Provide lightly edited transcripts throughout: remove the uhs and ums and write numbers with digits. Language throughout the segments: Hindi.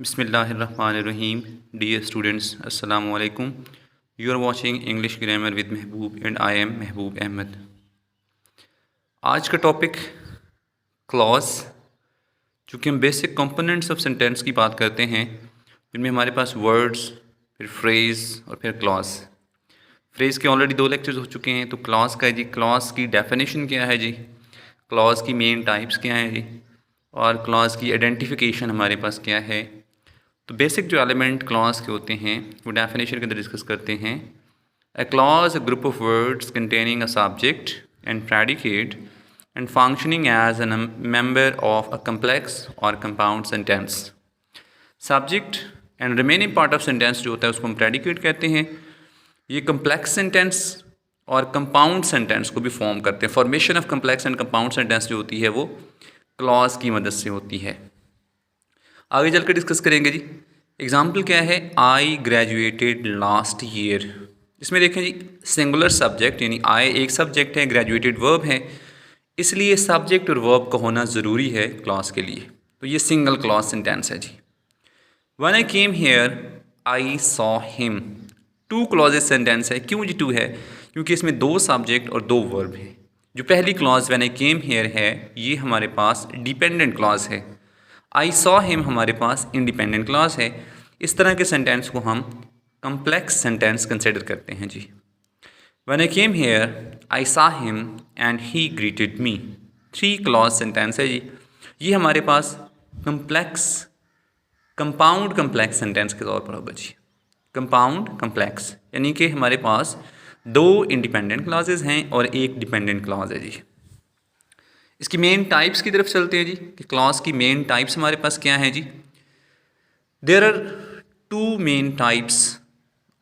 Bismillahirrahmanirrahim. Dear students, Assalamu alaikum. You are watching English Grammar with Mehboob and I am Mehboob Ahmed. आज का टॉपिक क्लॉज, चूँकि हम बेसिक कंपोनेंट्स ऑफ सेंटेंस की बात करते हैं जिनमें हमारे पास वर्ड्स, फिर फ्रेज़ और फिर क्लॉज। फ्रेज़ के ऑलरेडी 2 लेक्चर्स हो चुके हैं, तो क्लॉज का है जी, क्लॉज की डेफिनेशन क्या है जी, क्लॉज की मेन टाइप्स क्या हैं जी, और क्लॉज की आइडेंटिफिकेशन हमारे पास क्या है। तो बेसिक जो एलिमेंट क्लॉज के होते हैं वो डेफिनेशन के अंदर डिस्कस करते हैं। A clause a group of words containing a subject and predicate and functioning as an member of a complex और compound sentence. Subject and remaining part of sentence जो होता है उसको हम प्रेडिकेट कहते हैं। ये कम्प्लेक्स सेंटेंस और कंपाउंड सेंटेंस को भी फॉर्म करते हैं। Formation of complex and compound sentence जो होती है वो क्लॉज की मदद से होती है। आगे चल कर डिस्कस करेंगे जी। एग्जाम्पल क्या है, आई ग्रेजुएटेड लास्ट ईयर। इसमें देखें जी, सिंगुलर सब्जेक्ट यानी आई एक सब्जेक्ट है, ग्रेजुएटेड वर्ब है, इसलिए सब्जेक्ट और वर्ब का होना ज़रूरी है क्लॉज के लिए। तो ये सिंगल क्लॉज सेंटेंस है जी। When I came here I saw him. 2 clauses sentence है। क्यों जी 2 है? क्योंकि इसमें 2 सब्जेक्ट और 2 वर्ब है। जो पहली clause when I came hair है ये हमारे पास डिपेंडेंट क्लॉज है। आई सॉ हिम हमारे पास इंडिपेंडेंट क्लॉज है। इस तरह के सेंटेंस को हम कम्प्लेक्स सेंटेंस कंसिडर करते हैं जी। When I came here I saw him and he greeted me. 3 clause sentence है जी। ये हमारे पास कंपाउंड कम्प्लेक्स सेंटेंस के तौर पर होगा जी। कंपाउंड कम्प्लेक्स यानी कि हमारे पास 2 इंडिपेंडेंट क्लॉजेज हैं और 1 डिपेंडेंट क्लॉज है जी। इसकी मेन टाइप्स की तरफ चलते हैं जी कि क्लॉज की मेन टाइप्स हमारे पास क्या है जी। There are 2 main types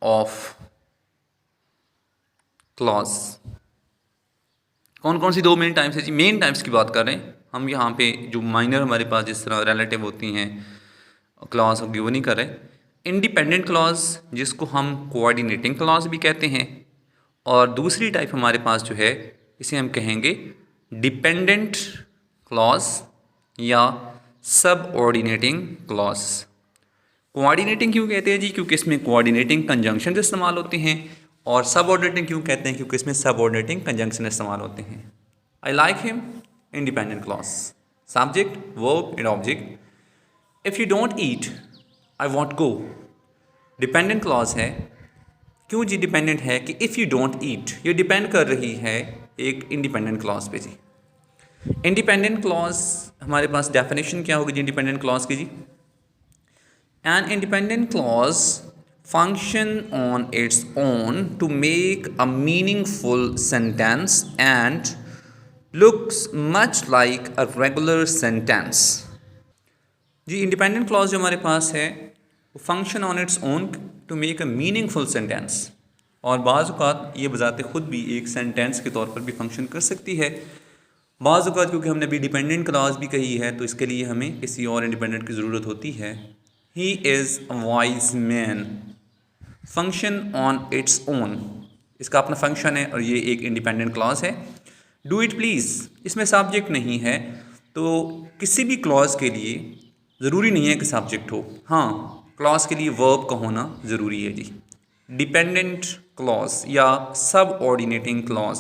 of clause. कौन कौन सी 2 मेन टाइप्स है जी? मेन टाइप्स की बात कर रहे हैं हम यहाँ पे। जो माइनर हमारे पास जिस तरह रिलेटिव होती हैं क्लॉज होगी वो नहीं कर रहे। इंडिपेंडेंट क्लॉज जिसको हम कोऑर्डिनेटिंग क्लॉज भी कहते हैं, और दूसरी टाइप हमारे पास जो है इसे हम कहेंगे डिपेंडेंट क्लॉज या सबऑर्डिनेटिंग क्लॉज। कोऑर्डिनेटिंग क्यों कहते हैं जी? क्योंकि इसमें कोऑर्डिनेटिंग कंजंक्शन इस्तेमाल होते हैं। और सबऑर्डिनेटिंग क्यों कहते हैं? क्योंकि इसमें सबऑर्डिनेटिंग कंजंक्शन इस्तेमाल होते हैं। I like him, independent clause, subject verb and object. If you don't eat I want go, dependent clause है। क्यों जी डिपेंडेंट है? कि इफ़ यू डोंट ईट, ये डिपेंड कर रही है एक इंडिपेंडेंट क्लॉज पे जी। इंडिपेंडेंट क्लॉज हमारे पास डेफिनेशन क्या होगी जी इंडिपेंडेंट क्लॉज की जी? An independent clause function on its own to make a meaningful sentence and looks much like a regular sentence. जी इंडिपेंडेंट क्लॉज जो हमारे पास है वो function on its own to make a meaningful sentence, और बाज़ औक़ात ये बजाते ख़ुद भी एक सेंटेंस के तौर पर भी फंक्शन कर सकती है। बाज़ औक़ात क्योंकि हमने अभी डिपेंडेंट क्लॉज भी कही है तो इसके लिए हमें किसी और इंडिपेंडेंट की ज़रूरत होती है। ही is a wise man, function on its own, इसका अपना फंक्शन है और ये एक इंडिपेंडेंट क्लॉज है। डू इट प्लीज़, इसमें सब्जेक्ट नहीं है, तो किसी भी क्लॉज के लिए ज़रूरी नहीं है कि सब्जेक्ट हो। हाँ, क्लॉज के लिए वर्ब का होना ज़रूरी है जी। डिपेंडेंट क्लॉज या subordinating clause.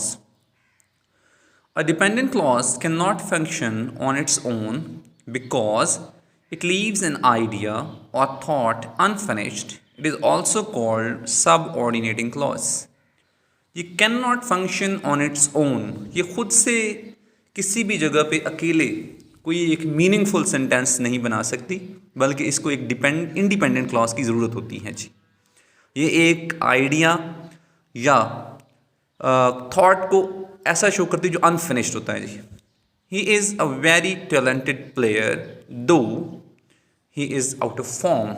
A dependent clause cannot function on its own because it leaves an idea or thought unfinished. It is also called subordinating clause. ये cannot function on its own, ये खुद से किसी भी जगह पे अकेले कोई एक मीनिंगफुल सेंटेंस नहीं बना सकती, बल्कि इसको एक इंडिपेंडेंट क्लॉज की ज़रूरत होती है जी। ये एक आइडिया या थॉट को ऐसा शो करती है जो अनफिनिश्ड होता है जी। He is a very talented player though he is out of form.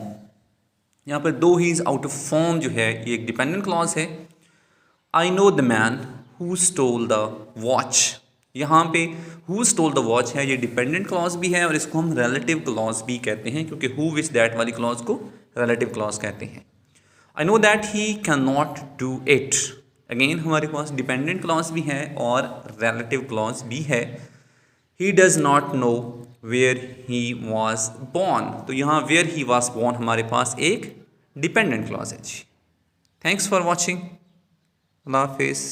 यहाँ पर though he is out of form जो है ये एक डिपेंडेंट क्लॉज है। I know the man who stole the watch, यहाँ पे हु स्टोल द वॉच है, ये डिपेंडेंट क्लॉज भी है और इसको हम रिलेटिव क्लॉज भी कहते हैं, क्योंकि हु विच दैट वाली क्लॉज को रिलेटिव क्लॉज कहते हैं। I know that he can not do it, again हमारे पास डिपेंडेंट क्लॉज भी है और रिलेटिव क्लॉज भी है। He does not know where he was born, तो यहाँ वेयर ही वॉज बॉर्न हमारे पास एक डिपेंडेंट क्लॉज है जी। थैंक्स फॉर वॉचिंग, अल्लाह हाफिज़।